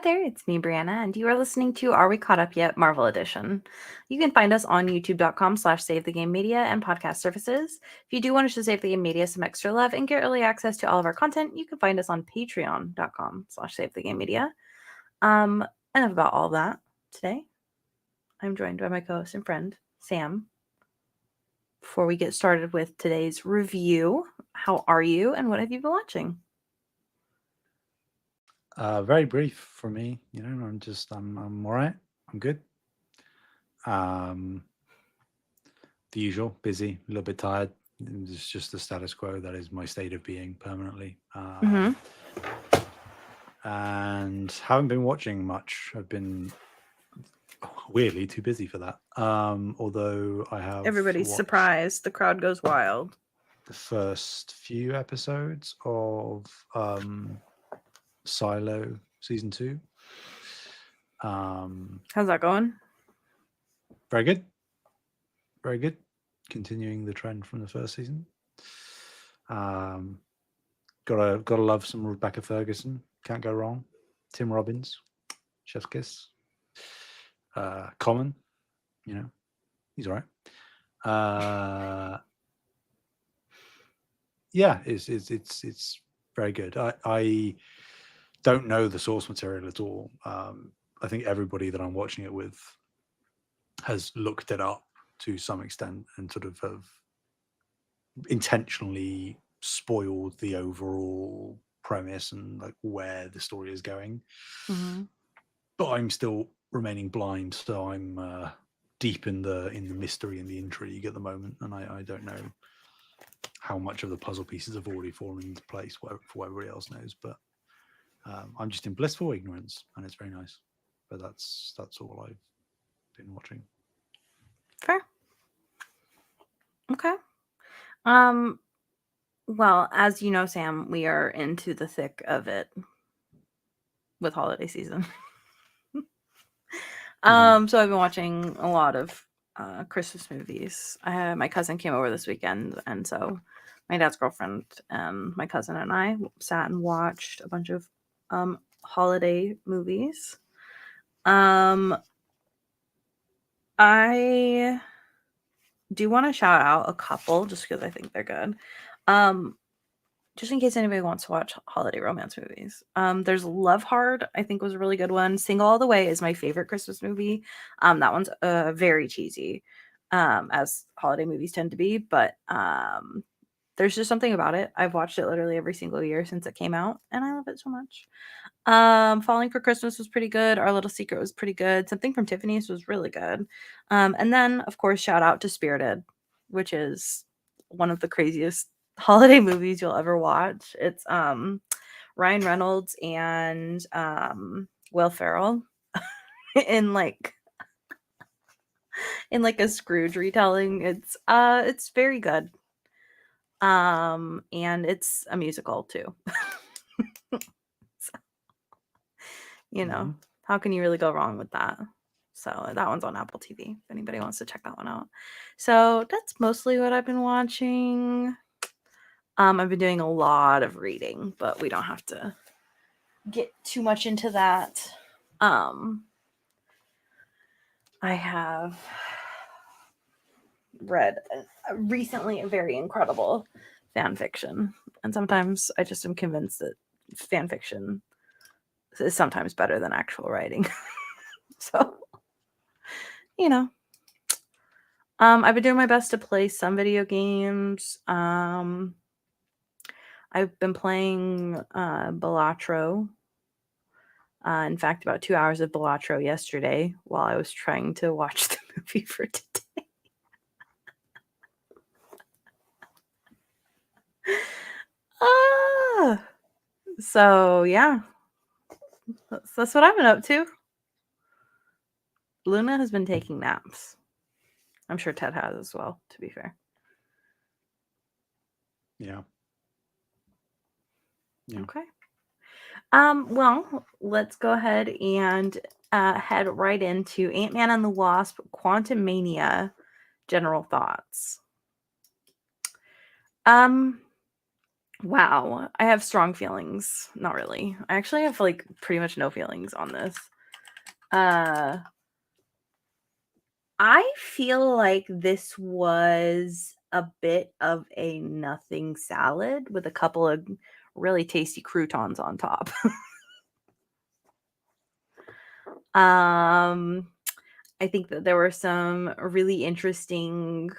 there, it's me, Brianna, and you are listening to Are We Caught Up Yet? Marvel Edition. You can find us on youtube.com/SaveTheGameMedia and podcast services. If you do want to show Save the Game Media some extra love and get early access to all of our content, you can find us on patreon.com/SaveTheGameMedia. Enough about all that. Today, I'm joined by my co-host and friend, Sam. Before we get started with today's review, how are you and what have you been watching? Very brief for me. I'm all right. I'm good. The usual, busy, a little bit tired. It's just the status quo that is my state of being permanently. And haven't been watching much. I've been weirdly too busy for that. Although I have Everybody's watched surprised. The crowd goes wild. the first few episodes of Silo season 2. How's that going? Very good. Very good. Continuing the trend from the first season. Gotta love some Rebecca Ferguson. Can't go wrong. Tim Robbins, chef's kiss. Common, he's all right. Yeah, it's very good. I don't know the source material at all. I think everybody that I'm watching it with has looked it up to some extent and sort of have intentionally spoiled the overall premise and like where the story is going. But I'm still remaining blind, so I'm deep in the mystery and the intrigue at the moment, and I don't know how much of the puzzle pieces have already fallen into place for everybody else knows. But I'm just in blissful ignorance, and it's very nice. But that's all I've been watching. Fair. Okay. Well, as you know, Sam, we are into the thick of it with holiday season. So I've been watching a lot of Christmas movies. My cousin came over this weekend, and so my dad's girlfriend and my cousin and I sat and watched a bunch of holiday movies. I do want to shout out a couple just because I think they're good. Just in case anybody wants to watch holiday romance movies. There's Love Hard, I think was a really good one. Single All the Way is my favorite Christmas movie. That one's very cheesy, as holiday movies tend to be, but there's just something about it. I've watched it literally every single year since it came out, and I love it so much. Falling for Christmas was pretty good. Our Little Secret was pretty good. Something from Tiffany's was really good. And then, of course, shout out to Spirited, which is one of the craziest holiday movies you'll ever watch. It's Ryan Reynolds and Will Ferrell in like a Scrooge retelling. It's very good. And it's a musical too. So, how can you really go wrong with that? So that one's on Apple TV if anybody wants to check that one out. So that's mostly what I've been watching. I've been doing a lot of reading, but we don't have to get too much into that. I have read recently a very incredible fan fiction, and sometimes I just am convinced that fan fiction is sometimes better than actual writing. So, I've been doing my best to play some video games. I've been playing Balatro. In fact, about 2 hours of Balatro yesterday while I was trying to watch the movie for today. So yeah, that's what I've been up to. Luna has been taking naps. I'm sure Ted has as well, to be fair. Yeah. Okay. Well, let's go ahead and head right into Ant-Man and the Wasp: Quantumania general thoughts. Wow, I have strong feelings. Not really. I actually have like pretty much no feelings on this. Uh I feel like this was a bit of a nothing salad with a couple of really tasty croutons on top. um I think that there were some really interesting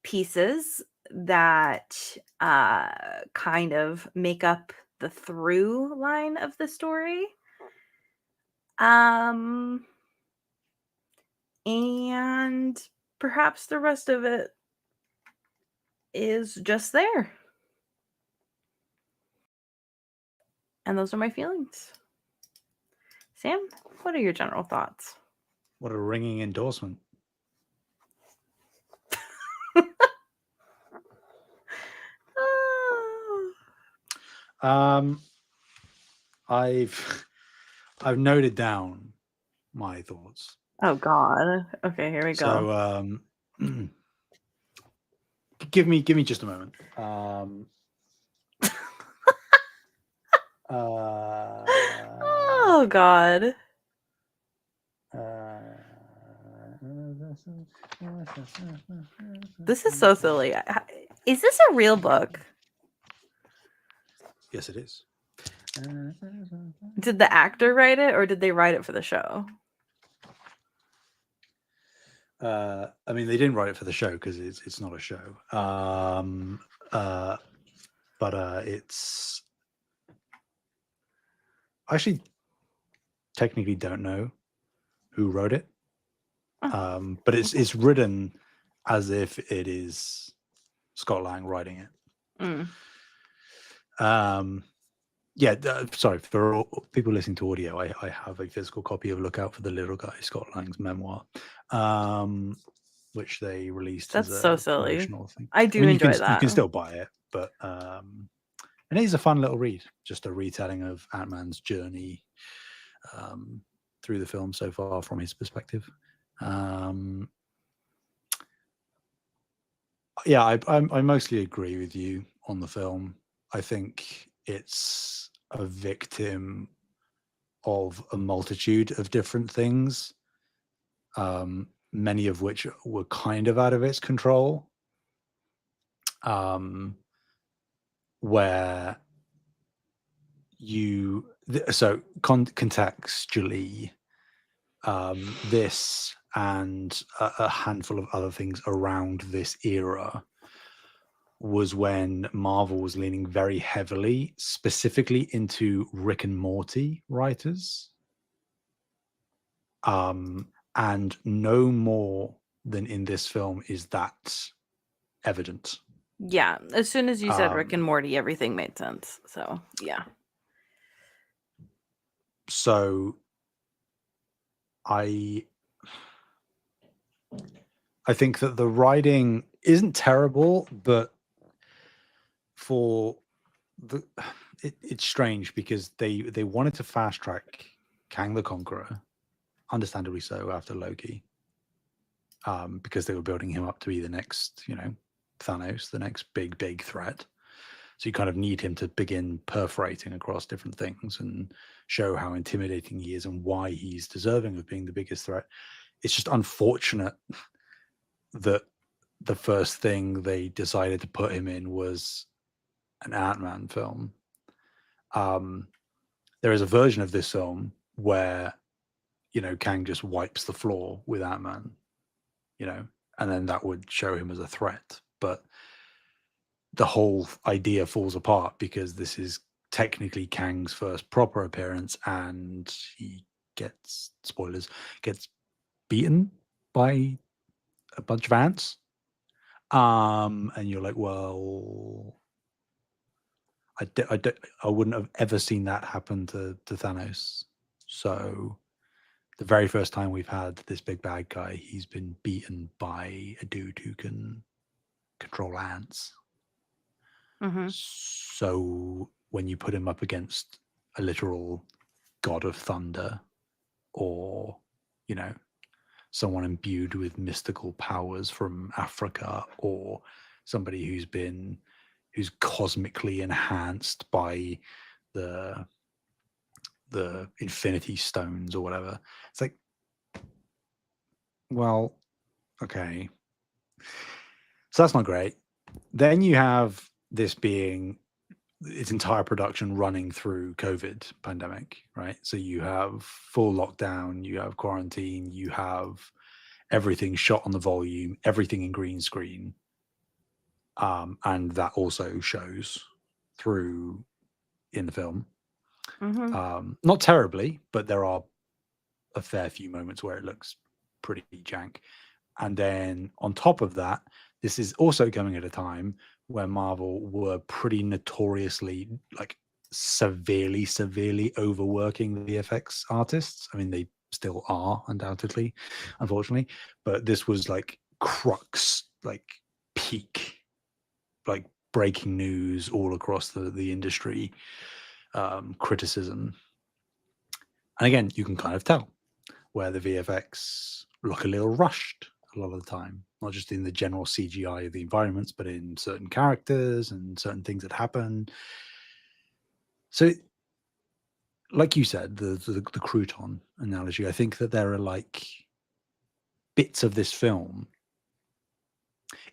pieces that kind of make up the through line of the story. Um, and perhaps the rest of it is just there. And those are my feelings. Sam, what are your general thoughts? What a ringing endorsement. Oh, Um, I've I've noted down my thoughts. oh God. Okay, here we go. So give me just a moment. Oh God. This is so silly. Is this a real book? Yes, it is. Did the actor write it or did they write it for the show? I mean, they didn't write it for the show because it's not a show. But it's I actually technically don't know who wrote it. But it's written as if it is Scott Lang writing it. Yeah, sorry for all people listening to audio. I have a physical copy of Look Out for the Little Guy, Scott Lang's memoir, which they released That's as so a silly. promotional thing. I do enjoy that. You can still buy it, but and it is a fun little read, just a retelling of Ant-Man's journey through the film so far from his perspective. Yeah, I mostly agree with you on the film. I think it's a victim of a multitude of different things, many of which were kind of out of its control. Where contextually, this and a handful of other things around this era was when Marvel was leaning very heavily, specifically into Rick and Morty writers. And no more than in this film is that evident. Yeah, as soon as you said Rick and Morty, everything made sense. So, yeah. So I think that the writing isn't terrible, but it's strange because they wanted to fast track Kang the Conqueror, understandably so, after Loki, because they were building him up to be the next, Thanos, the next big threat. So you kind of need him to begin perforating across different things and show how intimidating he is and why he's deserving of being the biggest threat. It's just unfortunate that the first thing they decided to put him in was an Ant-Man film. There is a version of this film where, Kang just wipes the floor with Ant-Man, and then that would show him as a threat. But the whole idea falls apart because this is technically Kang's first proper appearance, and he gets, spoilers, gets beaten by a bunch of ants. And you're like, well, I wouldn't have ever seen that happen to Thanos. So the very first time we've had this big bad guy, he's been beaten by a dude who can control ants. So when you put him up against a literal god of thunder, or someone imbued with mystical powers from Africa, or somebody who's been who's cosmically enhanced by the Infinity Stones or whatever. It's like, well, okay. So that's not great. Then you have this being its entire production running through COVID pandemic, right? So you have full lockdown, you have quarantine, you have everything shot on the volume, everything in green screen. And that also shows through in the film. Not terribly, but there are a fair few moments where it looks pretty jank. And then on top of that, this is also coming at a time where Marvel were pretty notoriously, like, severely overworking the VFX artists. I mean, they still are, undoubtedly, unfortunately, but this was like crux, like peak, like breaking news all across the industry, criticism. And again, you can kind of tell where the VFX look a little rushed a lot of the time, not just in the general CGI of the environments, but in certain characters and certain things that happen. So, like you said, the crouton analogy, I think that there are like bits of this film.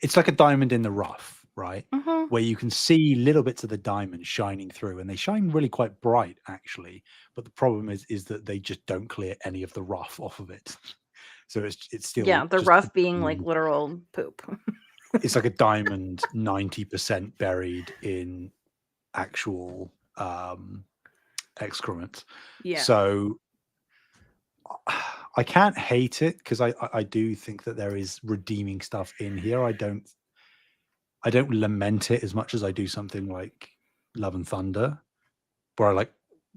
It's like a diamond in the rough, right? Where you can see little bits of the diamond shining through, and they shine really quite bright, actually. But the problem is that they just don't clear any of the rough off of it. So it's still the just rough being like literal poop. It's like a diamond 90% buried in actual excrement. Yeah. So I can't hate it because I do think that there is redeeming stuff in here. I don't lament it as much as I do something like Love and Thunder, where I like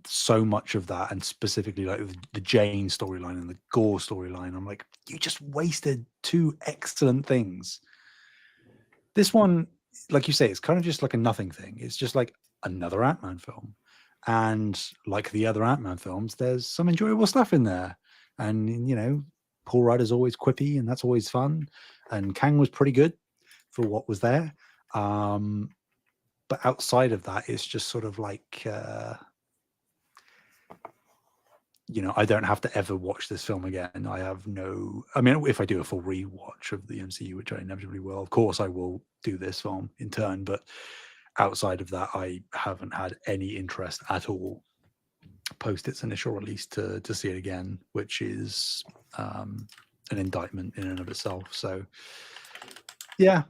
so much of that, and specifically like the Jane storyline and the Gore storyline. I'm like, you just wasted two excellent things. This one, like you say, it's kind of just like a nothing thing. It's just like another Ant-Man film. And like the other Ant-Man films, there's some enjoyable stuff in there. And, you know, Paul Rudd always quippy, and that's always fun. And Kang was pretty good for what was there. But outside of that, it's just sort of like, you know, I don't have to ever watch this film again. I mean, if I do a full rewatch of the MCU, which I inevitably will, of course I will do this film in turn. But outside of that, I haven't had any interest at all post its initial release to see it again, which is an indictment in and of itself. So yeah,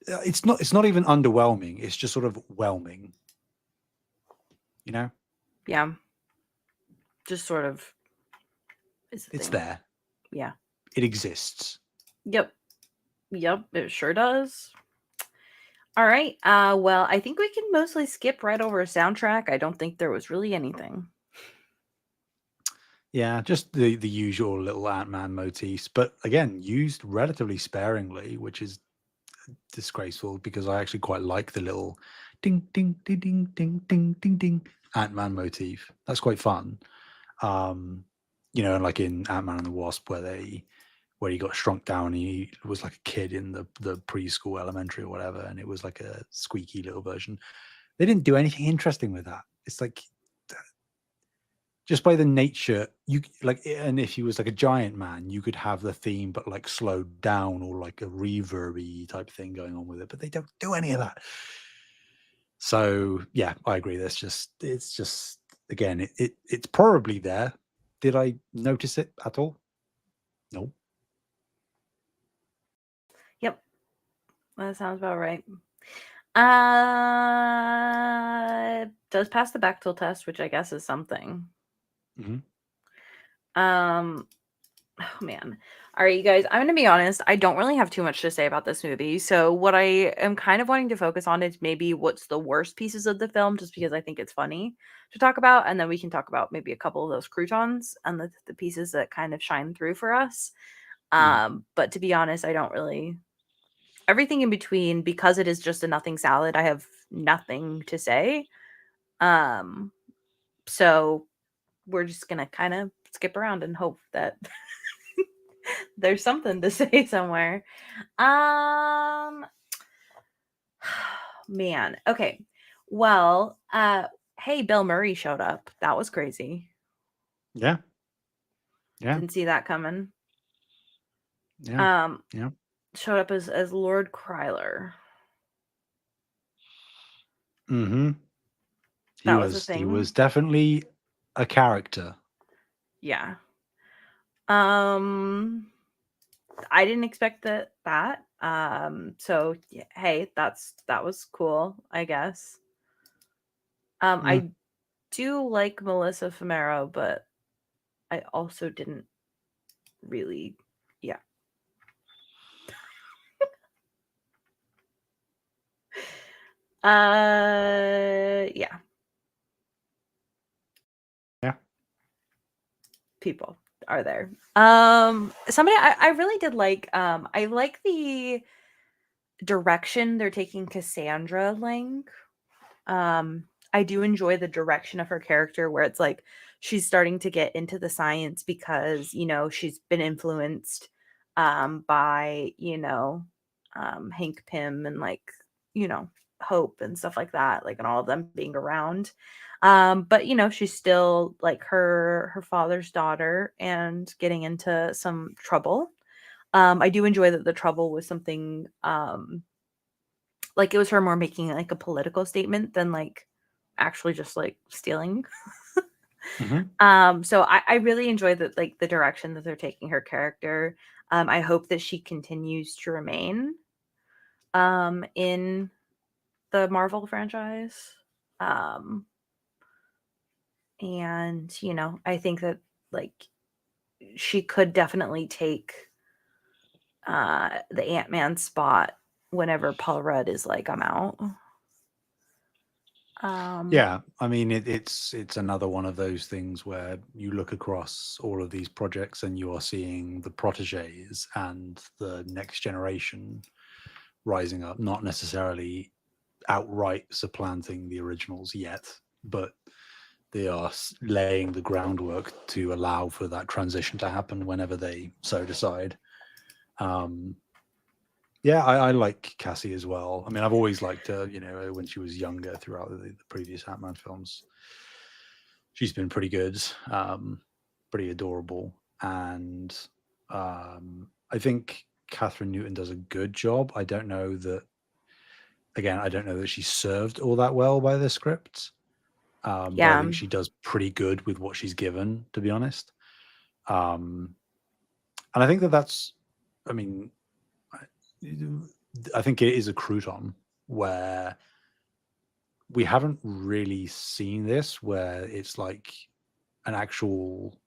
it's not even underwhelming. It's just sort of whelming, you know? Yeah. Just sort of is the It's thing. there. Yeah. It exists. Yep, it sure does. All right. Well, I think we can mostly skip right over a soundtrack. I don't think there was really anything. Yeah, just the usual little Ant-Man motifs, but again, used relatively sparingly, which is disgraceful because I actually quite like the little ding ding ding ding ding ding ding ding Ant-Man motif. That's quite fun. You know, like in Ant-Man and the Wasp, where he got shrunk down, and he was like a kid in the preschool, elementary, or whatever, and it was like a squeaky little version. They didn't do anything interesting with that. It's like, just by the nature, you like, and if he was like a giant man, you could have the theme but like slowed down, or like a reverby type thing going on with it, but they don't do any of that. So yeah, I agree. It's just again, it's probably there. Did I notice it at all? No. Yep, that sounds about right. Does pass the Bechdel test, which I guess is something. Oh man. All right, you guys, I'm going to be honest. I don't really have too much to say about this movie. So what I am kind of wanting to focus on is maybe what's the worst pieces of the film, just because I think it's funny to talk about. And then we can talk about maybe a couple of those croutons and the pieces that kind of shine through for us. But to be honest, I don't really, everything in between, because it is just a nothing salad, I have nothing to say. So we're just going to kind of skip around and hope that there's something to say somewhere. Man, man. Okay. Well, hey, Bill Murray showed up. That was crazy. Yeah. Yeah. Didn't see that coming. Yeah. Um, Yeah. showed up as Lord Kryler. Mm-hmm. That was a He thing. was definitely a character. Yeah. I didn't expect that. So yeah, hey, that was cool, I guess. Mm. I do like Melissa Fumero, but I also didn't really, yeah. Yeah, Yeah. people are there. Somebody I really did like. I like the direction they're taking Cassandra Lang. I do enjoy the direction of her character where it's like she's starting to get into the science because, she's been influenced by, Hank Pym and like, Hope and stuff like that, like and all of them being around. But she's still like her father's daughter and getting into some trouble. I do enjoy that the trouble was something like it was her more making like a political statement than like actually just like stealing. Mm-hmm. So I really enjoy that like the direction that they're taking her character. I hope that she continues to remain in the Marvel franchise. Um and I think that like she could definitely take the Ant-Man spot whenever Paul Rudd is like I'm out. Um Yeah, I mean it's another one of those things where you look across all of these projects and you are seeing the proteges and the next generation rising up, not necessarily outright supplanting the originals yet, but they are laying the groundwork to allow for that transition to happen whenever they so decide. Um, yeah, I like Cassie as well. I mean, I've always liked her, when she was younger throughout the previous Ant-Man films. She's been pretty good, pretty adorable. And I think Catherine Newton does a good job. I don't know that, again, I don't know that she's served all that well by the script. But I yeah. think she does pretty good with what she's given, to be honest. Um, and I think that's, I mean, I think it is a crouton where we haven't really seen this, where it's like an actual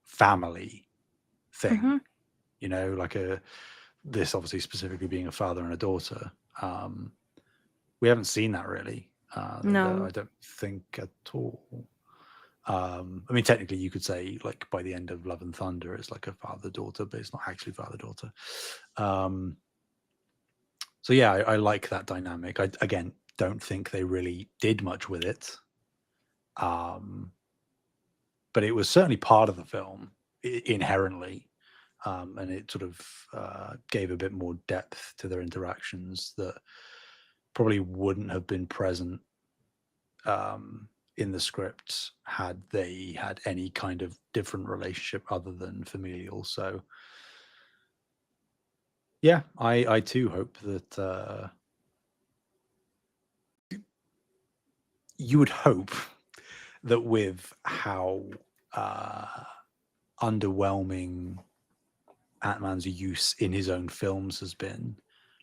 family thing, Mhm. like this obviously specifically being a father and a daughter. We haven't seen that really. I No. don't think at all. I mean, technically, you could say like by the end of Love and Thunder, it's like a father daughter, but it's not actually father daughter. So yeah, I like that dynamic. I again don't think they really did much with it, but it was certainly part of the film inherently, and it sort of gave a bit more depth to their interactions that probably wouldn't have been present in the script had they had any kind of different relationship other than familial. So yeah, I too hope that you would hope that with how uh, underwhelming Ant-Man's use in his own films has been,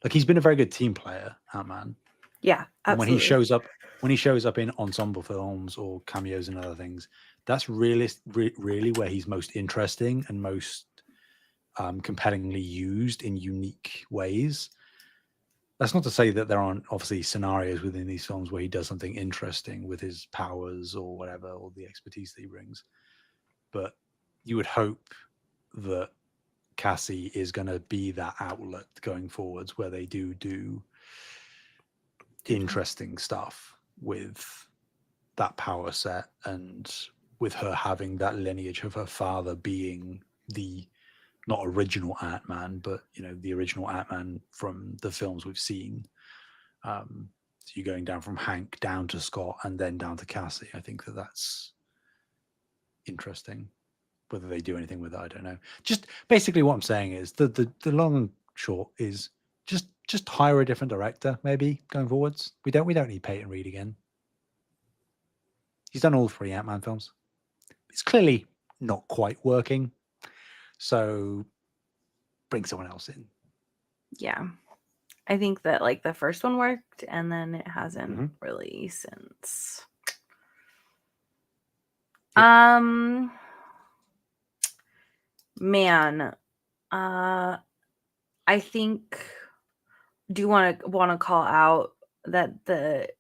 like he's been a very good team player, Ant-Man, Yeah, and absolutely. when he shows up in ensemble films or cameos and other things, that's really where he's most interesting and most compellingly used in unique ways. That's not to say that there aren't obviously scenarios within these films where he does something interesting with his powers or whatever, or the expertise that he brings. But you would hope that Cassie is going to be that outlet going forwards where they do interesting stuff with that power set and with her having that lineage of her father being the not original Ant-Man, but the original Ant-Man from the films we've seen. So you're going down from Hank down to Scott and then down to Cassie. I think that's interesting. Whether they do anything with it, I don't know. Just basically what I'm saying is the long and short is just hire a different director, maybe going forwards. We don't need Peyton Reed again. He's done all 3 Ant-Man films. It's clearly not quite working. So bring someone else in. Yeah. I think that like the first one worked and then it hasn't really since. Yep. Man, I think do you want to call out that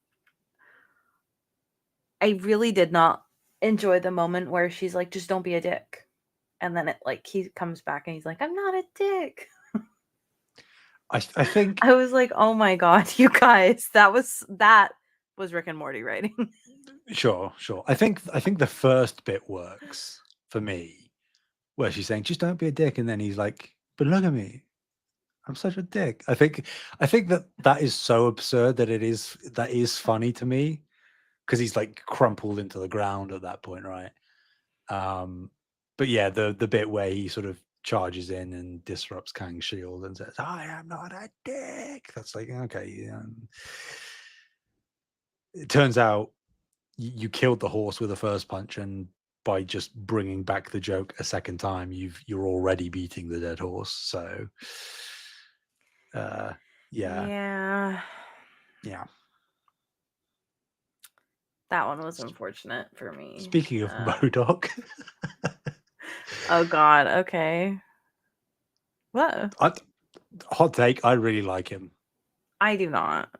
I really did not enjoy the moment where she's like, just don't be a dick. And then it like he comes back and he's like, I'm not a dick. I think I was like, oh my God, you guys, that was Rick and Morty writing. Sure. I think the first bit works for me, where she's saying, just don't be a dick, and then he's like, but look at me. I'm such a dick. I think that is so absurd that is funny to me, because he's like crumpled into the ground at that point, right? But yeah, the bit where he sort of charges in and disrupts Kang's shield and says, I am not a dick. That's like, okay. It turns out you killed the horse with the first punch, and by just bringing back the joke a second time, you're already beating the dead horse. So yeah. That one was unfortunate for me. Speaking of MODOK. Oh God, okay. What? Hot take, I really like him. I do not.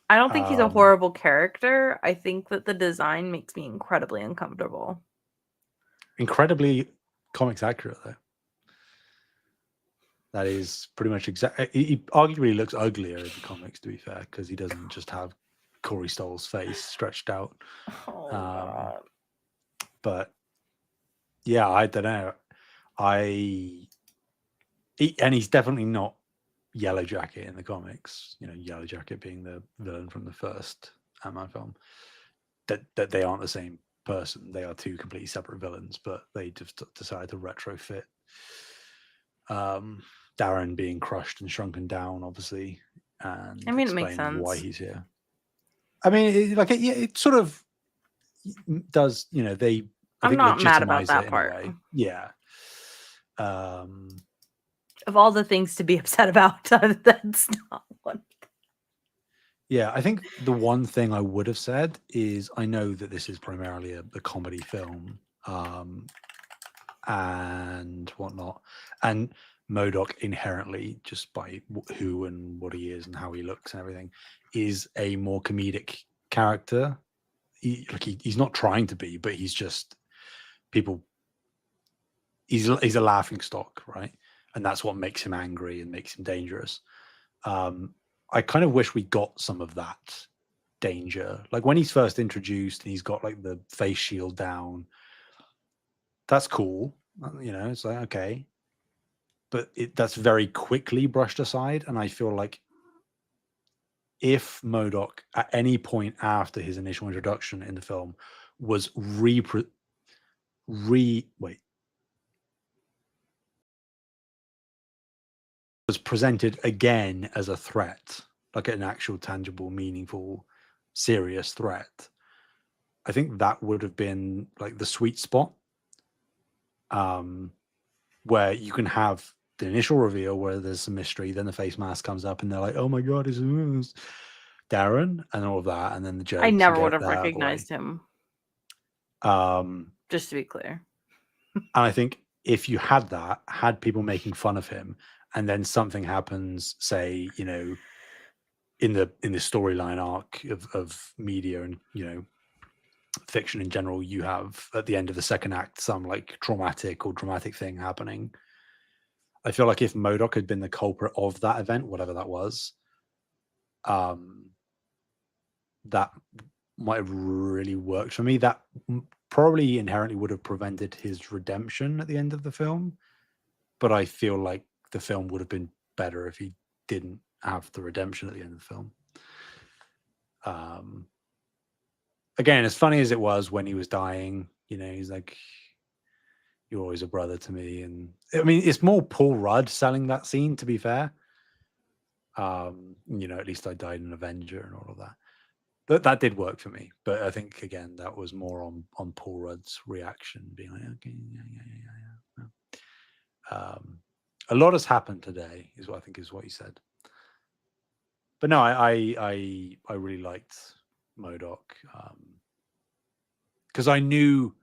I don't think he's a horrible character. I think that the design makes me incredibly uncomfortable. Incredibly comics accurate, though. That is pretty much exactly. He arguably looks uglier in the comics, to be fair, because he doesn't just have Corey Stoll's face stretched out. Oh, God. But yeah, I don't know. And he's definitely not Yellow Jacket in the comics. Yellow Jacket being the villain from the first Ant-Man film. That they aren't the same person. They are 2 completely separate villains, but they just decided to retrofit Darren being crushed and shrunken down, obviously, and it makes sense why he's here. I mean, it sort of does. I'm not mad about that part. Yeah. Of all the things to be upset about, that's not one. Yeah, I think the one thing I would have said is, I know that this is primarily a comedy film, and whatnot, and MODOK inherently, just by who and what he is and how he looks and everything, is a more comedic character. He's not trying to be, but he's just he's a laughing stock, right? And that's what makes him angry and makes him dangerous. I kind of wish we got some of that danger, like when he's first introduced and he's got like the face shield down. That's cool, it's like, okay, but that's very quickly brushed aside. And I feel like if MODOK at any point after his initial introduction in the film was was presented again as a threat, like an actual tangible, meaningful, serious threat, I think that would have been like the sweet spot, where you can have the initial reveal where there's some mystery, then the face mask comes up and they're like, oh my God, it's Darren, and all of that, and then the jokes. I never would have recognized him. Just to be clear. And I think if you had people making fun of him, and then something happens, say, in the storyline arc of media and fiction in general, you have at the end of the second act some like traumatic or dramatic thing happening. I feel like if MODOK had been the culprit of that event, whatever that was, that might have really worked for me. That probably inherently would have prevented his redemption at the end of the film, but I feel like the film would have been better if he didn't have the redemption at the end of the film. Again, as funny as it was when he was dying, he's like, "You're always a brother to me," and I mean, it's more Paul Rudd selling that scene, to be fair. At least I died an Avenger and all of that. That did work for me, but I think again that was more on Paul Rudd's reaction, being like, "Okay, yeah." A lot has happened today, is what I think is what he said. But no, I really liked MODOK because I knew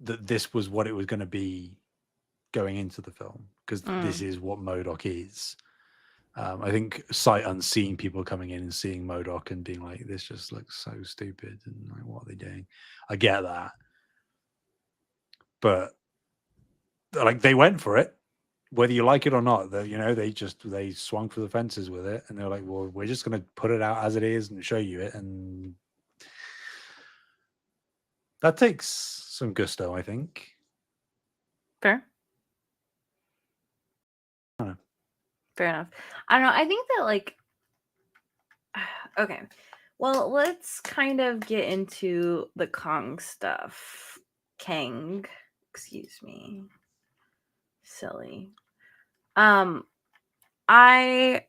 that this was what it was going to be going into the film, because this is what MODOK is. I think sight unseen, people coming in and seeing MODOK and being like, "This just looks so stupid," and like, "What are they doing?" I get that, but like they went for it, whether you like it or not. They swung for the fences with it, and they're like, "Well, we're just going to put it out as it is and show you it," and that takes some gusto, I think. Fair. Fair enough. I don't know. I think that, like, okay. Well, let's kind of get into the Kang stuff. Kang. Excuse me. Silly. How do I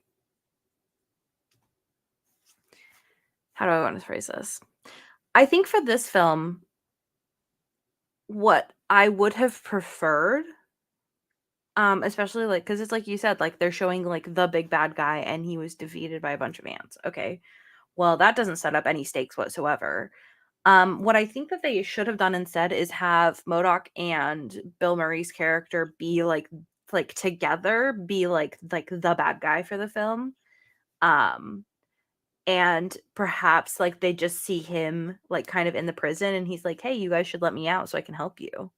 want to phrase this? I think for this film, what I would have preferred, especially like, because it's like you said, like they're showing like the big bad guy and he was defeated by a bunch of ants. Okay. Well, that doesn't set up any stakes whatsoever. What I think that they should have done instead is have MODOK and Bill Murray's character be like together, be like the bad guy for the film. And perhaps like they just see him like kind of in the prison and he's like, "Hey, you guys should let me out so I can help you."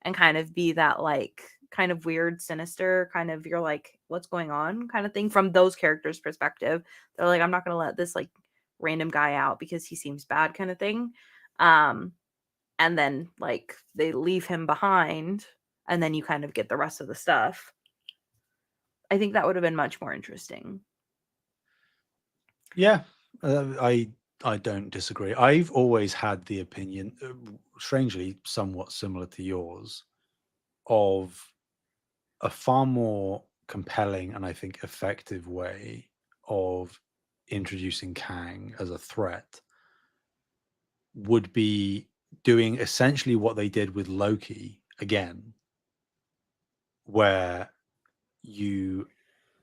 And kind of be that like kind of weird, sinister kind of, you're like, "What's going on?" kind of thing from those characters' perspective. They're like, "I'm not gonna let this like random guy out because he seems bad," kind of thing. And then like they leave him behind and then you kind of get the rest of the stuff. I think that would have been much more interesting. Yeah, I don't disagree. I've always had the opinion, strangely somewhat similar to yours, of a far more compelling and I think effective way of introducing Kang as a threat would be doing essentially what they did with Loki again, where you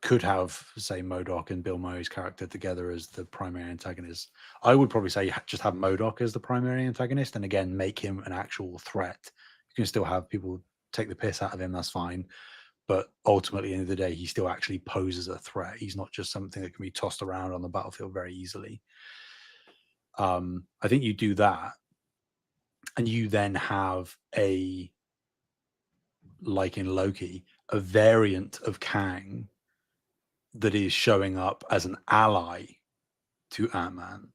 could have, say, MODOK and Bill Murray's character together as the primary antagonist. I would probably say just have MODOK as the primary antagonist, and again, make him an actual threat. You can still have people take the piss out of him, that's fine. But ultimately, at the end of the day, he still actually poses a threat. He's not just something that can be tossed around on the battlefield very easily. I think you do that, and you then have like in Loki, a variant of Kang that is showing up as an ally to Ant-Man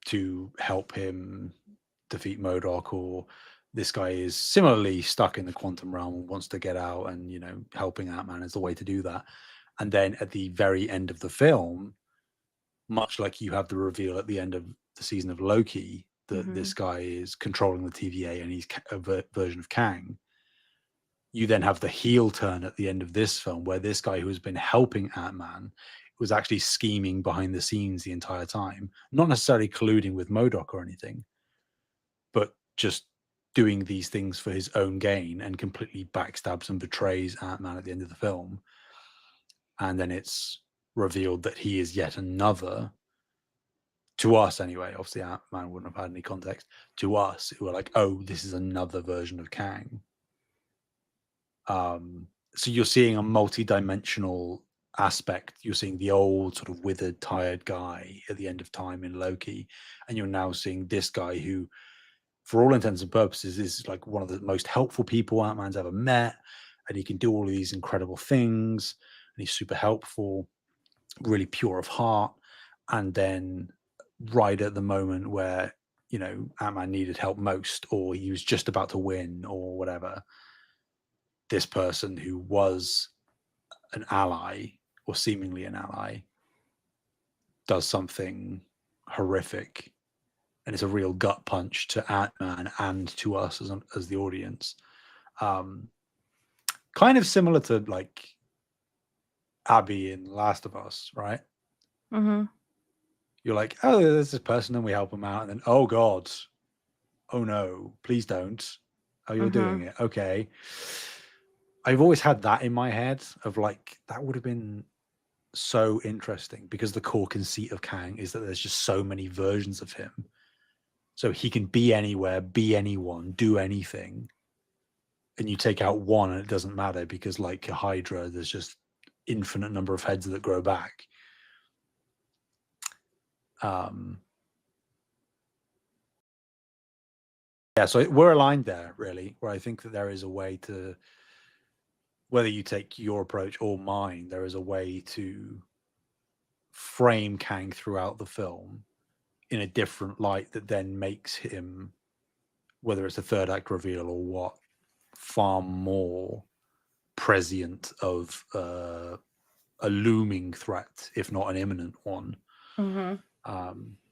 to help him defeat MODOK, or this guy is similarly stuck in the quantum realm and wants to get out, and helping Ant-Man is the way to do that. And then at the very end of the film, much like you have the reveal at the end of the season of Loki that this guy is controlling the TVA and he's a version of Kang, you then have the heel turn at the end of this film where this guy who has been helping Ant-Man was actually scheming behind the scenes the entire time, not necessarily colluding with MODOK or anything, but just doing these things for his own gain, and completely backstabs and betrays Ant-Man at the end of the film. And then it's revealed that he is yet another, to us anyway, obviously Ant-Man wouldn't have had any context, to us who are like, oh, this is another version of Kang. So you're seeing a multi-dimensional aspect. You're seeing the old sort of withered, tired guy at the end of time in Loki, and you're now seeing this guy who, for all intents and purposes, is like one of the most helpful people Ant-Man's ever met, and he can do all of these incredible things, and he's super helpful, really pure of heart. And then right at the moment where Ant-Man needed help most, or he was just about to win or whatever, this person who was an ally or seemingly an ally, does something horrific, and it's a real gut punch to Ant-Man and to us as the audience. Kind of similar to like Abby in Last of Us, right? Mm-hmm. You're like, oh, there's this person, and we help them out, and then, oh God, oh no, please don't. Oh, you're doing it. Okay. I've always had that in my head of like, that would have been so interesting, because the core conceit of Kang is that there's just so many versions of him. So he can be anywhere, be anyone, do anything. And you take out one and it doesn't matter, because like a Hydra, there's just infinite number of heads that grow back. Yeah, so we're aligned there, really, where I think that there is a way to, whether you take your approach or mine, there is a way to frame Kang throughout the film in a different light that then makes him, whether it's a third act reveal or what, far more prescient of a looming threat, if not an imminent one. And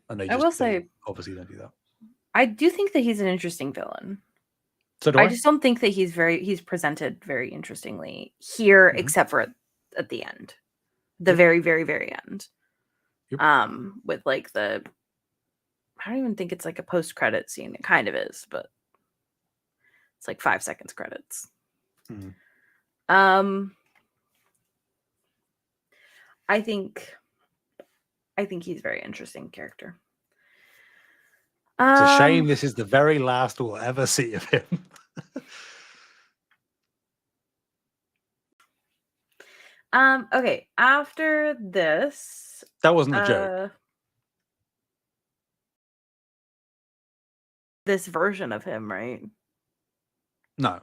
they I will just, they say, obviously don't do that. I do think that he's an interesting villain. So do I I. just don't think that he's presented very interestingly here, except for at the end, the very, very, very end. With like I don't even think it's like a post-credit scene. It kind of is, but it's like 5 seconds credits. I think he's a very interesting character. It's a shame this is the very last we'll ever see of him. Okay, after this, that wasn't a joke. This version of him, right? No.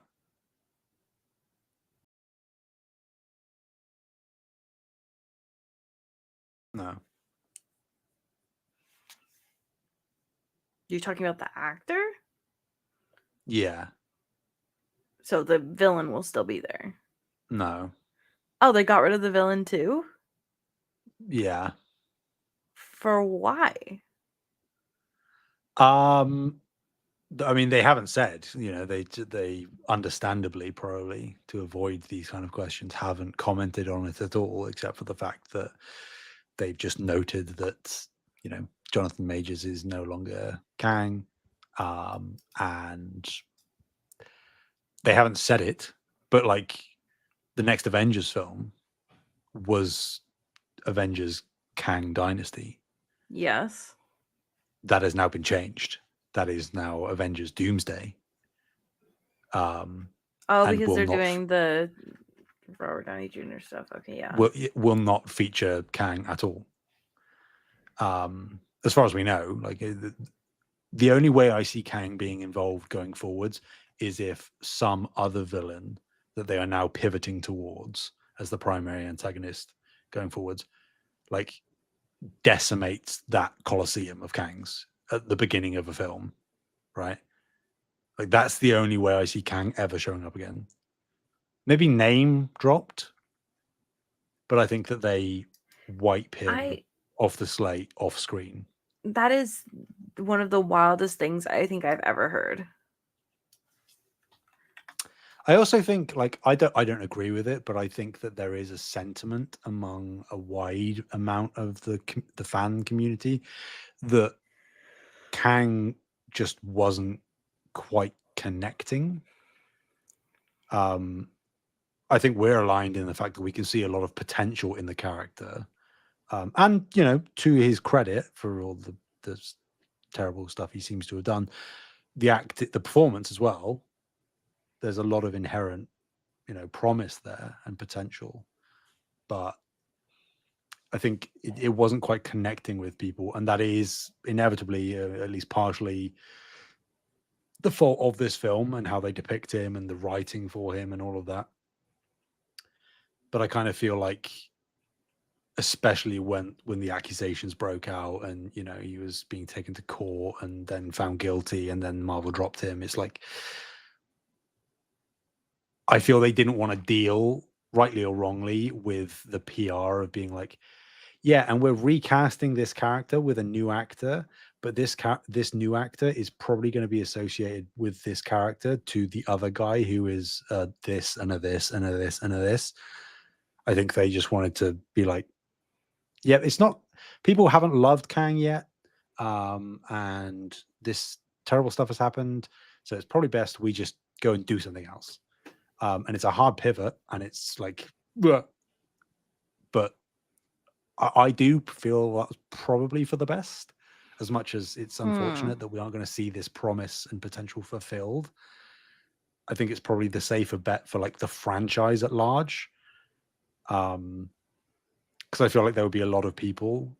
No. You're talking about the actor? Yeah. So the villain will still be there? No. Oh, they got rid of the villain too? Yeah. For why? I mean, they haven't said, they understandably, probably to avoid these kind of questions, haven't commented on it at all, except for the fact that they've just noted that, Jonathan Majors is no longer Kang. And they haven't said it, but like the next Avengers film was Avengers Kang Dynasty. Yes. That has now been changed. That is now Avengers Doomsday. Because they're doing the Robert Downey Jr. stuff. Okay, yeah. Will not feature Kang at all. As far as we know, like the only way I see Kang being involved going forwards is if some other villain that they are now pivoting towards as the primary antagonist going forwards, like decimates that Colosseum of Kangs at the beginning of a film, right? Like that's the only way I see Kang ever showing up again. Maybe name dropped, but I think that they wipe him off the slate, off screen. That is one of the wildest things I think I've ever heard. I also think, like, I don't agree with it, but I think that there is a sentiment among a wide amount of the fan community that Kang just wasn't quite connecting. I think we're aligned in the fact that we can see a lot of potential in the character, and to his credit for all the terrible stuff he seems to have done, the performance as well. There's a lot of inherent, promise there and potential, but I think it wasn't quite connecting with people, and that is inevitably, at least partially, the fault of this film and how they depict him and the writing for him and all of that. But I kind of feel like, especially when the accusations broke out and he was being taken to court and then found guilty and then Marvel dropped him, it's like I feel they didn't want to deal rightly or wrongly, with the PR of being like, yeah, and we're recasting this character with a new actor, but this new actor is probably going to be associated with this character to the other guy who is this and a this and a this and a this. I think they just wanted to be like, yeah, it's not, people haven't loved Kang yet, and this terrible stuff has happened, so it's probably best we just go and do something else. And it's a hard pivot, and it's like, "Bleh." But I do feel that's probably for the best, as much as it's unfortunate that we aren't going to see this promise and potential fulfilled. I think it's probably the safer bet for like the franchise at large. Because I feel like there would be a lot of people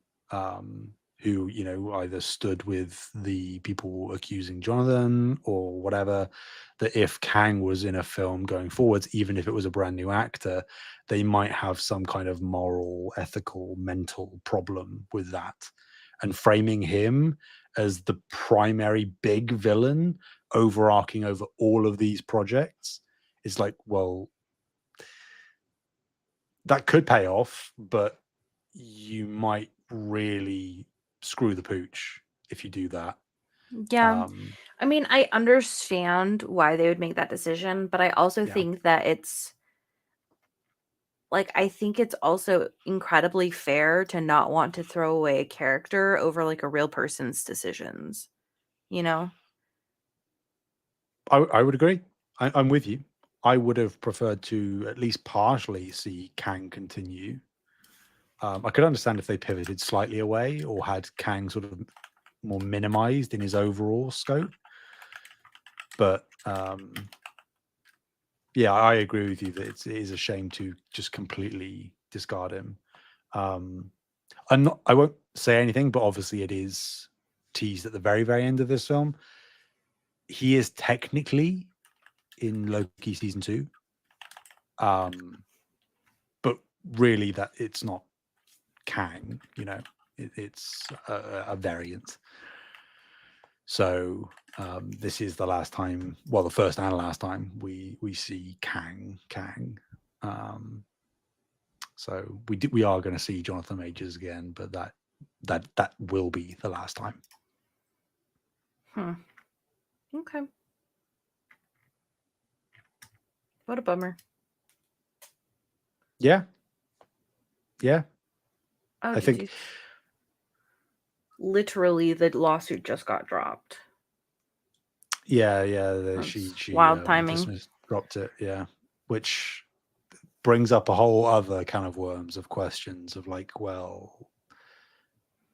who, you know, either stood with the people accusing Jonathan or whatever, that if Kang was in a film going forwards, even if it was a brand new actor, they might have some kind of moral, ethical, mental problem with that. And framing him as the primary big villain overarching over all of these projects is like, well, that could pay off, but you might really screw the pooch if you do that. Yeah. I mean, I understand why they would make that decision, but I also Yeah. think that it's like, I think it's also incredibly fair to not want to throw away a character over like a real person's decisions, you know? I would agree. I'm with you. I would have preferred to at least partially see Kang continue. I could understand if they pivoted slightly away or had Kang sort of more minimized in his overall scope. But yeah, I agree with you that it is a shame to just completely discard him. I won't say anything, but obviously it is teased at the very, very end of this film. He is technically in Loki season 2, but really that it's not Kang. You know, it's a variant. So this is the last time, well, the first and last time we see Kang. So we are going to see Jonathan Majors again, but that will be the last time. Okay. What a bummer. Yeah. Oh, I think literally the lawsuit just got dropped. yeah. That's She wild timing. dropped it. Yeah, which brings up a whole other can of worms of questions of like, well,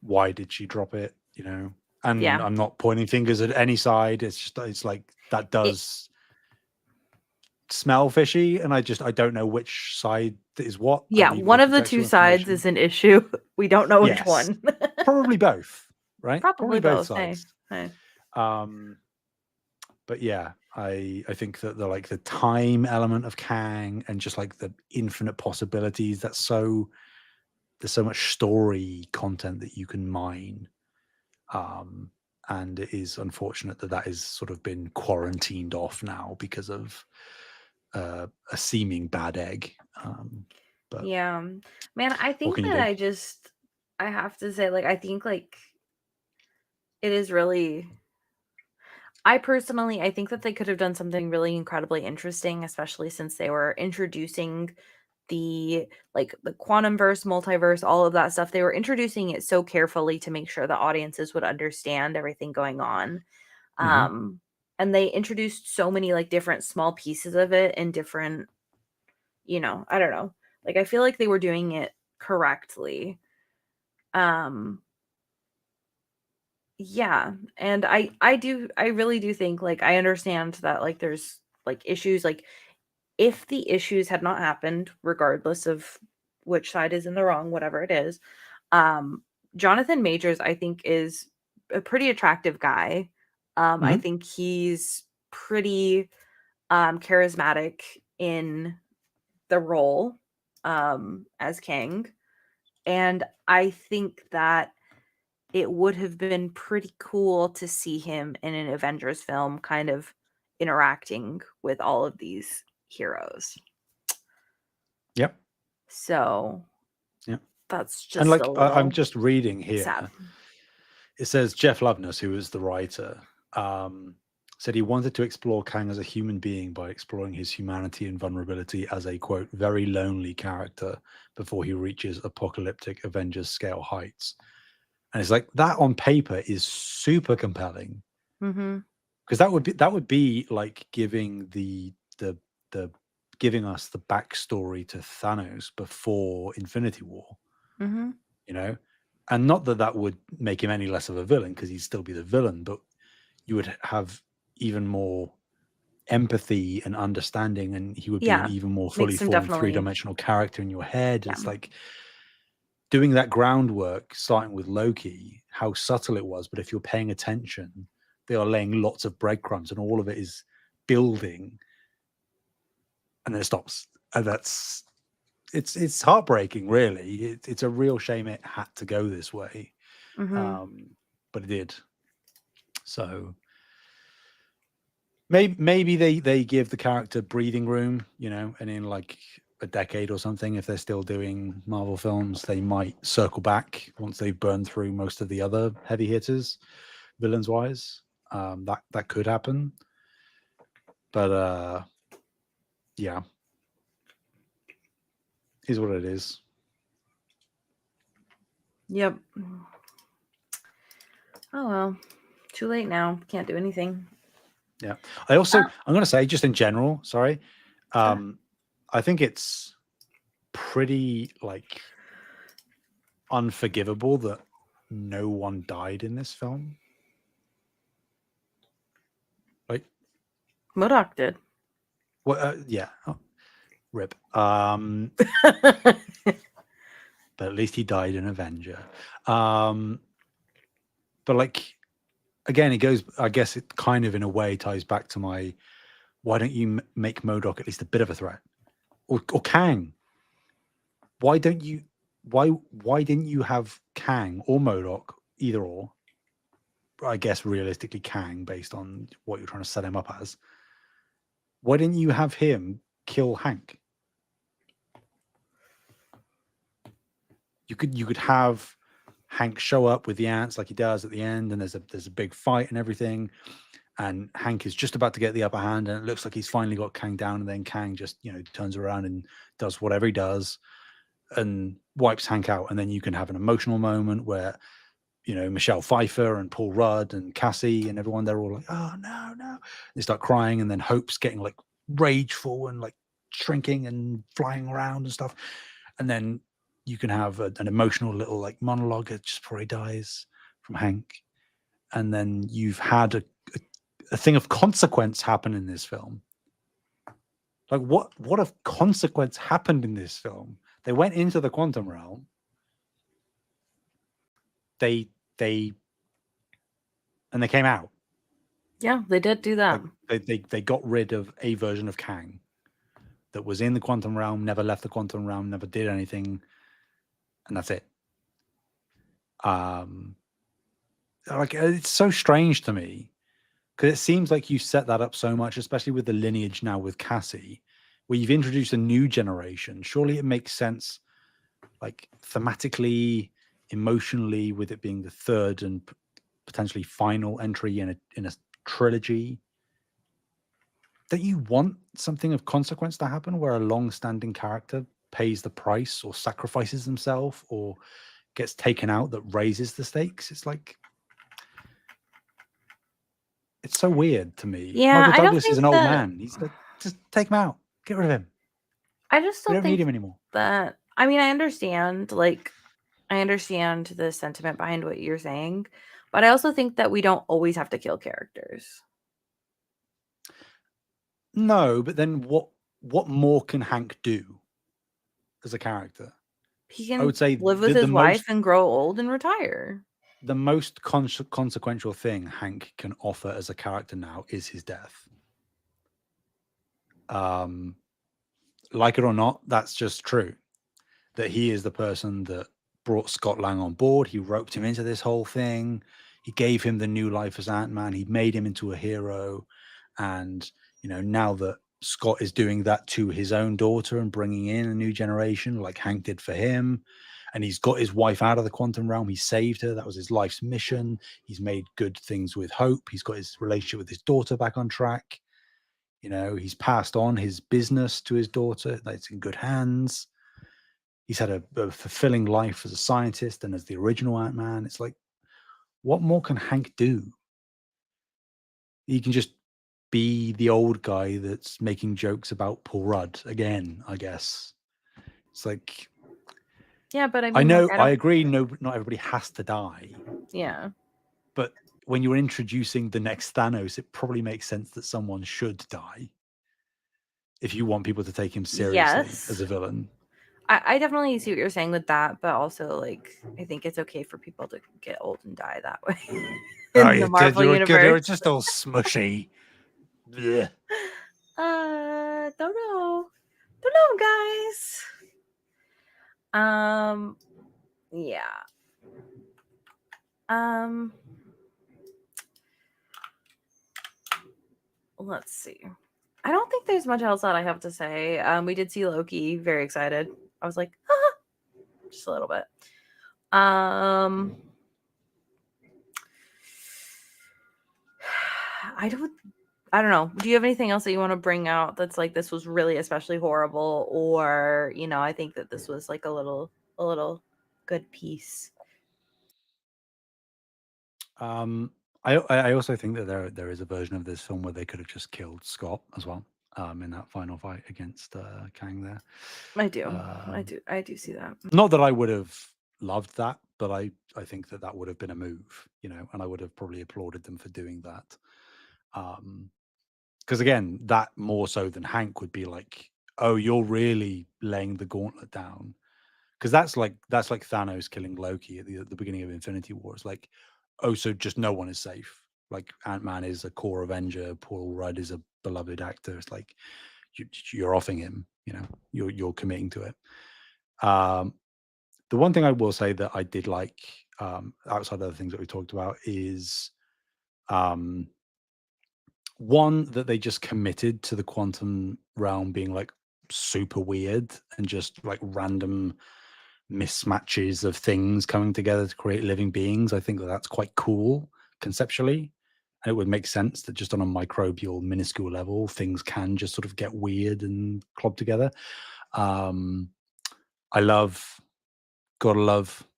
why did she drop it? You know, and Yeah. I'm not pointing fingers at any side. It's like that does smell fishy, and I don't know which side is what. I Yeah, leave it one with of the two contextual sides information. is an issue. We don't know which Yes, one. probably both, right? Probably Probably both both. Hey. sides. But yeah, I think that the time element of Kang and just like the infinite possibilities, there's so much story content that you can mine. And it is unfortunate that has sort of been quarantined off now because of a seeming bad egg. But Yeah. Man, I what think can you that do? I have to say, like, I think like it is really I think that they could have done something really incredibly interesting, especially since they were introducing the quantum verse, multiverse, all of that stuff. They were introducing it so carefully to make sure the audiences would understand everything going on. Mm-hmm. And they introduced so many like different small pieces of it in different, I don't know. Like I feel like they were doing it correctly. Um Yeah, and I really do think, like, I understand that, like, there's, like, issues, like, if the issues had not happened, regardless of which side is in the wrong, whatever it is, um, Jonathan Majors, I think, is a pretty attractive guy. I Mm-hmm. think he's pretty, charismatic in the role, as Kang, and I think that it would have been pretty cool to see him in an Avengers film kind of interacting with all of these heroes. So Yeah. that's And just a like I'm little just reading here. sad. It says Jeff Loveness, who was the writer, said he wanted to explore Kang as a human being by exploring his humanity and vulnerability as a, quote, very lonely character before he reaches apocalyptic Avengers scale heights. And it's like that on paper is super compelling, because that would be like giving the giving us the backstory to Thanos before Infinity War, you know, and not that that would make him any less of a villain, because he'd still be the villain, but you would have even more empathy and understanding, and he would be an Yeah. even more fully Makes him formed definitely. three-dimensional character in your head. Yeah. It's like doing that groundwork, starting with Loki, how subtle it was, but if you're paying attention, they are laying lots of breadcrumbs, and all of it is building, and then it stops. And that's it's heartbreaking, really. It's a real shame it had to go this way, but it did. So maybe they give the character breathing room, you know, and in like a decade or something, if they're still doing Marvel films, they might circle back once they've burned through most of the other heavy hitters, villains wise. That could happen, but yeah, is what it is. Yep. Oh well, too late now. Can't do anything. Yeah. I'm going to say, just in general, sorry, I think it's pretty like unforgivable that no one died in this film. Like, MODOK did. well, yeah, rip. But at least he died an Avenger. But like, again, it goes. I guess it kind of, in a way, ties back to my. Why don't you make MODOK at least a bit of a threat, or Kang? Why don't you? Why didn't you have Kang or MODOK, either or? I guess realistically Kang, based on what you're trying to set him up as. Why didn't you have him kill Hank? You could have Hank show up with the ants like he does at the end, and there's a big fight and everything, and Hank is just about to get the upper hand, and it looks like he's finally got Kang down, and then Kang just, you know, turns around and does whatever he does and wipes Hank out, and then you can have an emotional moment where, you know, Michelle Pfeiffer and Paul Rudd and Cassie and everyone, they're all like, oh no, no. They start crying, and then Hope's getting like rageful and like shrinking and flying around and stuff. And then you can have an emotional little like monologue just before he dies from Hank. And then you've had a thing of consequence happen in this film. Like what of consequence happened in this film? They went into the quantum realm. They and they came out. Yeah, they did do that. Like they got rid of a version of Kang that was in the quantum realm, never left the quantum realm, never did anything, and that's it. Like, it's so strange to me, because it seems like you set that up so much, especially with the lineage now with Cassie, where you've introduced a new generation. Surely it makes sense, like thematically, emotionally, with it being the third and potentially final entry in a trilogy, that you want something of consequence to happen, where a long-standing character pays the price or sacrifices himself or gets taken out, that raises the stakes. It's like, it's so weird to me. Yeah, Michael I don't Douglas is think an old that. man. He's like, just take him out, get rid of him. I just We don't don't need think him anymore. that. I mean, I understand. Like, I understand the sentiment behind what you're saying, but I also think that we don't always have to kill characters. No, but then what more can Hank do as a character? He I can would say live with his wife and grow old and retire. the most consequential thing Hank can offer as a character now is his death. Like it or not, that's just true. That he is the person that brought Scott Lang on board. He roped him into this whole thing. He gave him the new life as Ant-Man. He made him into a hero. And, you know, now that Scott is doing that to his own daughter and bringing in a new generation, like Hank did for him. And he's got his wife out of the quantum realm. He saved her. That was his life's mission. He's made good things with Hope. He's got his relationship with his daughter back on track. You know, he's passed on his business to his daughter. That's in good hands. He's had a fulfilling life as a scientist and as the original Ant-Man. It's like, what more can Hank do? He can just be the old guy that's making jokes about Paul Rudd again, I guess. It's like, yeah, but I I mean, know, like, I agree. No, not everybody has to die. Yeah. But when you're introducing the next Thanos, it probably makes sense that someone should die if you want people to take him seriously as a villain. I definitely see what you're saying with that, but also, like, I think it's okay for people to get old and die that way in the Marvel universe. They were just all smushy. Don't know, guys. Yeah. Let's see. I don't think there's much else that I have to say. We did see Loki. Very excited. I was like, just a little bit. I don't know. Do you have anything else that you want to bring out that's like, this was really especially horrible, or, you know, I think that this was like a little good piece? I also think that there is a version of this film where they could have just killed Scott as well, in that final fight against Kang there. I do see that. Not that I would have loved that, but I think that would have been a move, you know, and I would have probably applauded them for doing that. Because again, that more so than Hank would be like, oh, you're really laying the gauntlet down. Because that's like Thanos killing Loki at the beginning of Infinity War. It's like, oh, so just no one is safe. Like Ant-Man is a core Avenger, Paul Rudd is a beloved actor. It's like you're offing him, you know, you're committing to it. The one thing I will say that I did like, outside of the things that we talked about, is one, that they just committed to the quantum realm being like super weird and just like random mismatches of things coming together to create living beings. I think that that's quite cool conceptually. And it would make sense that just on a microbial, minuscule level, things can just sort of get weird and club together. Gotta love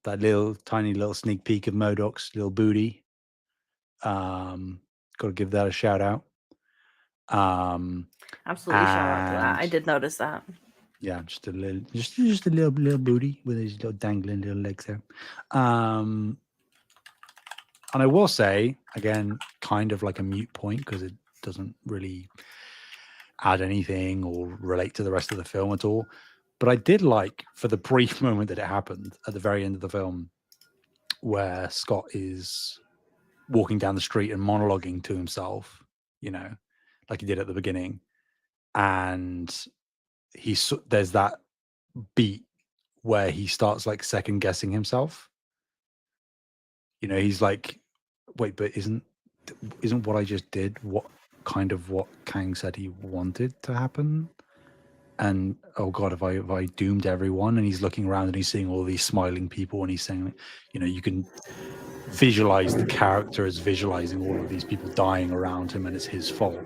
that tiny little sneak peek of MODOK's little booty. Gotta give that a shout out. Absolutely, shout out to that. I did notice that. Yeah, just a little booty with his little dangling little legs there. And I will say, again, kind of like a mute point, because it doesn't really add anything or relate to the rest of the film at all. But I did like, for the brief moment that it happened at the very end of the film, where Scott is walking down the street and monologuing to himself, you know, like he did at the beginning. And there's that beat where he starts like second guessing himself. You know, he's like, wait, but isn't what I just did what Kang said he wanted to happen? And oh god, have I doomed everyone? And he's looking around and he's seeing all these smiling people, and he's saying, you know, you can visualize the character as visualizing all of these people dying around him, and it's his fault.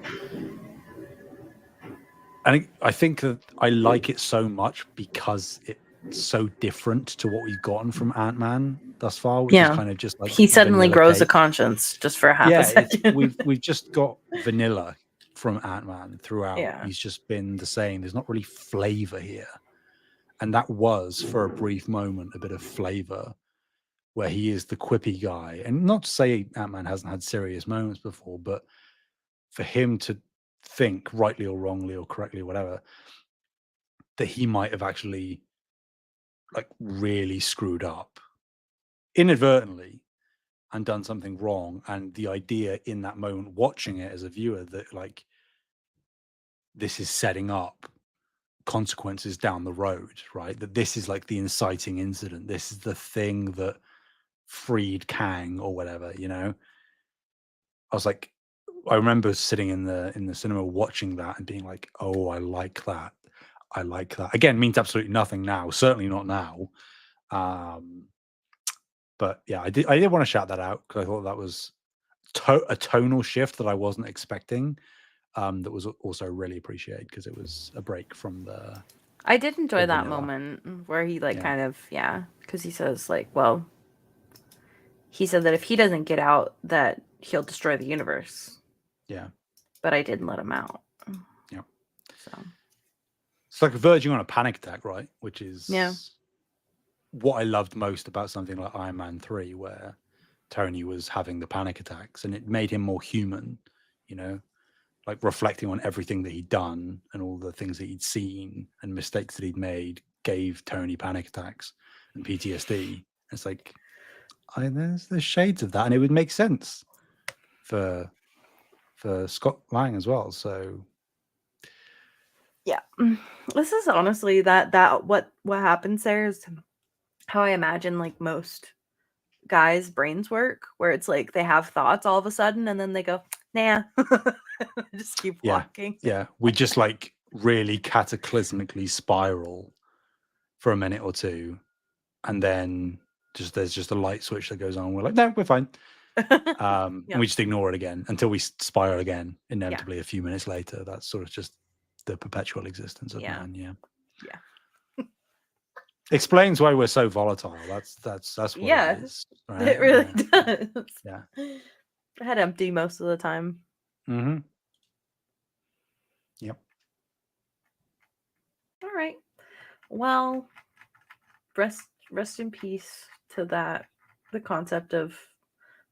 And I think that I like it so much because it's so different to what we've gotten from Ant-Man thus far, which is kind of just like he suddenly grows a conscience just for half a second. We've just got vanilla from Ant-Man throughout. Yeah. He's just been the same. There's not really flavor here. And that was, for a brief moment, a bit of flavor, where he is the quippy guy. And not to say Ant-Man hasn't had serious moments before, but for him to think, rightly or wrongly or correctly or whatever, that he might have actually like really screwed up inadvertently and done something wrong. And the idea in that moment, watching it as a viewer, that like this is setting up consequences down the road, right? That this is like the inciting incident. This is the thing that freed Kang or whatever, you know? I was like, I remember sitting in the cinema watching that and being like, oh, I like that. I like that. Again, means absolutely nothing now. Certainly not now. But yeah, I did want to shout that out because I thought that was a tonal shift that I wasn't expecting. That was also really appreciated because it was a break from the. I did enjoy that vanilla. moment where he like Yeah. kind of because he says like, well, he said that if he doesn't get out, that he'll destroy the universe. Yeah. But I didn't let him out. Yeah. So it's like verging on a panic attack, right? Which is what I loved most about something like Iron Man 3, where Tony was having the panic attacks and it made him more human, you know, like reflecting on everything that he'd done and all the things that he'd seen and mistakes that he'd made gave Tony panic attacks and PTSD. It's like, there's shades of that, and it would make sense for Scott Lang as well. So yeah, this is honestly that what happens there is how I imagine like most guys' brains work, where it's like they have thoughts all of a sudden and then they go, nah, just keep walking. Yeah, we just like really cataclysmically spiral for a minute or two, and then there's just a light switch that goes on. We're like, no, we're fine. And we just ignore it again until we spiral again, inevitably a few minutes later. That's sort of just the perpetual existence of man. Yeah. Explains why we're so volatile. That's what it is. Right? It really does. Yeah. Head empty most of the time. Mm-hmm. Yep. All right. Well, rest in peace to that. The concept of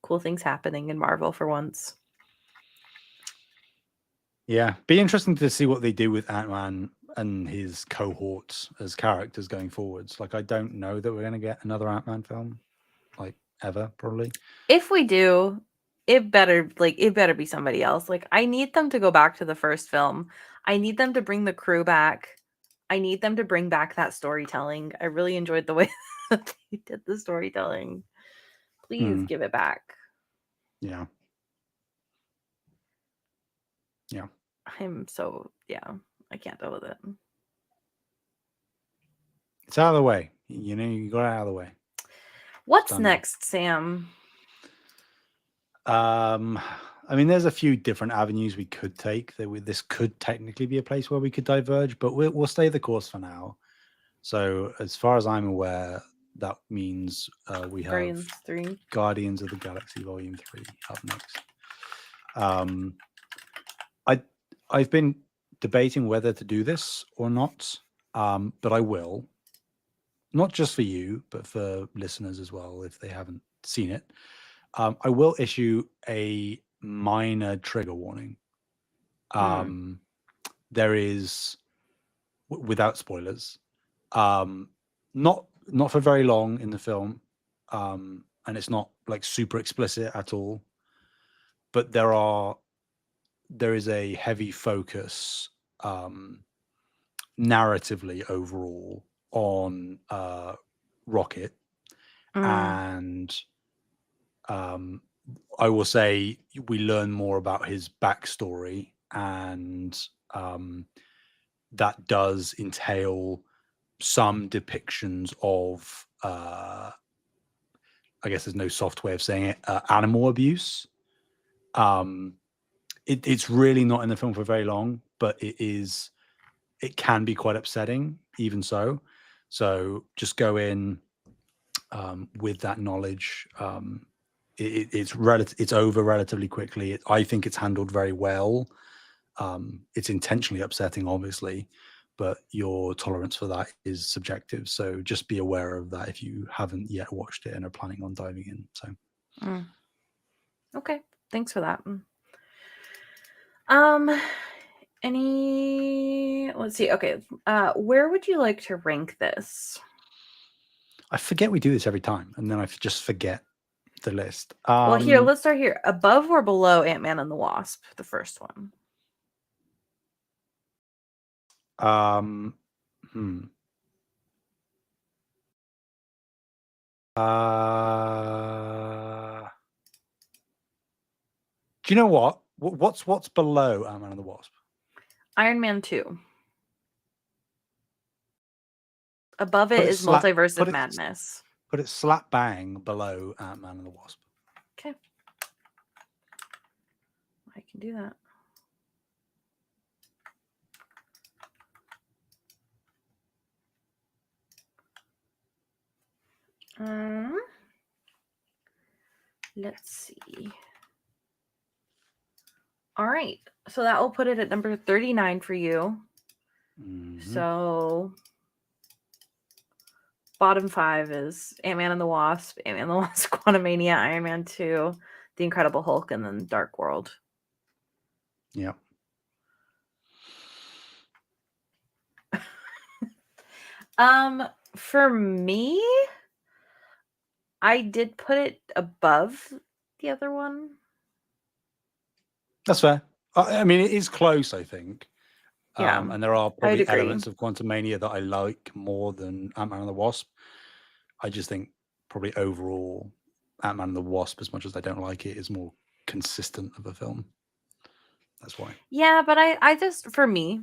cool things happening in Marvel for once. Yeah, be interesting to see what they do with Ant-Man and his cohorts as characters going forwards. Like, I don't know that we're going to get another Ant-Man film, like, ever, probably. If we do, it better be somebody else. Like, I need them to go back to the first film. I need them to bring the crew back. I need them to bring back that storytelling. I really enjoyed the way that they did the storytelling. Please give it back. Yeah. Yeah. I can't deal with it. It's out of the way. You know, you got it out of the way. What's next, Sam? I mean, there's a few different avenues we could take. This could technically be a place where we could diverge, but we'll stay the course for now. So, as far as I'm aware, that means we have Guardians of the Galaxy Volume 3 up next. I've been debating whether to do this or not, but I will. Not just for you, but for listeners as well, if they haven't seen it. I will issue a minor trigger warning. There is, without spoilers, not for very long in the film, and it's not like super explicit at all. But there is a heavy focus, narratively overall, on Rocket, and I will say we learn more about his backstory, and that does entail some depictions of, I guess there's no soft way of saying it, animal abuse. It's really not in the film for very long, but it can be quite upsetting, even so. So just go in with that knowledge. It's over relatively quickly. I think it's handled very well. It's intentionally upsetting, obviously, but your tolerance for that is subjective. So just be aware of that if you haven't yet watched it and are planning on diving in. So, okay, thanks for that. Let's see. Okay, where would you like to rank this? I forget we do this every time, and then I just forget the list. Well, here, let's start here. Above or below Ant-Man and the Wasp, the first one? Do you know what? What's below Ant-Man and the Wasp? Iron Man 2. Above Put it it is slap. Multiverse Put of it. Madness. Put it slap bang below Ant-Man and the Wasp. Okay. I can do that. Let's see. All right. So that will put it at number 39 for you. So bottom 5 is Ant-Man and the Wasp, Ant-Man and the Wasp, Quantumania, Iron Man 2, The Incredible Hulk, and then Dark World. Yeah. For me, I did put it above the other one. That's fair. I mean, it is close, I think. Yeah, and there are probably agree. elements of Quantumania that I like more than Ant-Man and the Wasp. I just think probably overall Ant-Man and the Wasp, as much as I don't like it, is more consistent of a film. That's why. Yeah, but I just, for me,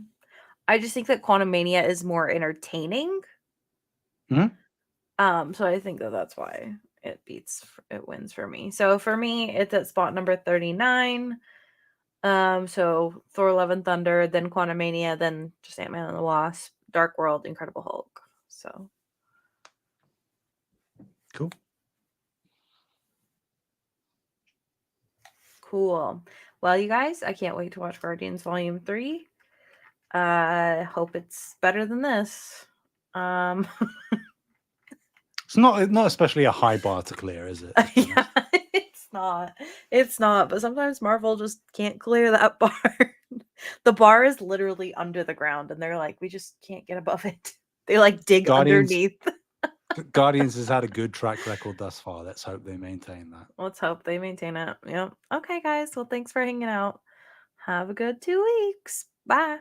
I just think that Quantumania is more entertaining. So I think that that's why it wins for me. So for me, it's at spot number 39. So Thor: Love and Thunder, then Quantumania, then just Ant-Man and the Wasp, Dark World, Incredible Hulk. So cool. Well, you guys, I can't wait to watch Guardians Volume 3. I hope it's better than this. It's not especially a high bar to clear, is it? Yeah, it's not, but sometimes Marvel just can't clear that bar. The bar is literally under the ground and they're like, we just can't get above it. They like dig underneath. Guardians has had a good track record thus far. Let's hope they maintain that. Let's hope they maintain it. Yep. Okay, guys. Well, thanks for hanging out. Have a good 2 weeks. Bye.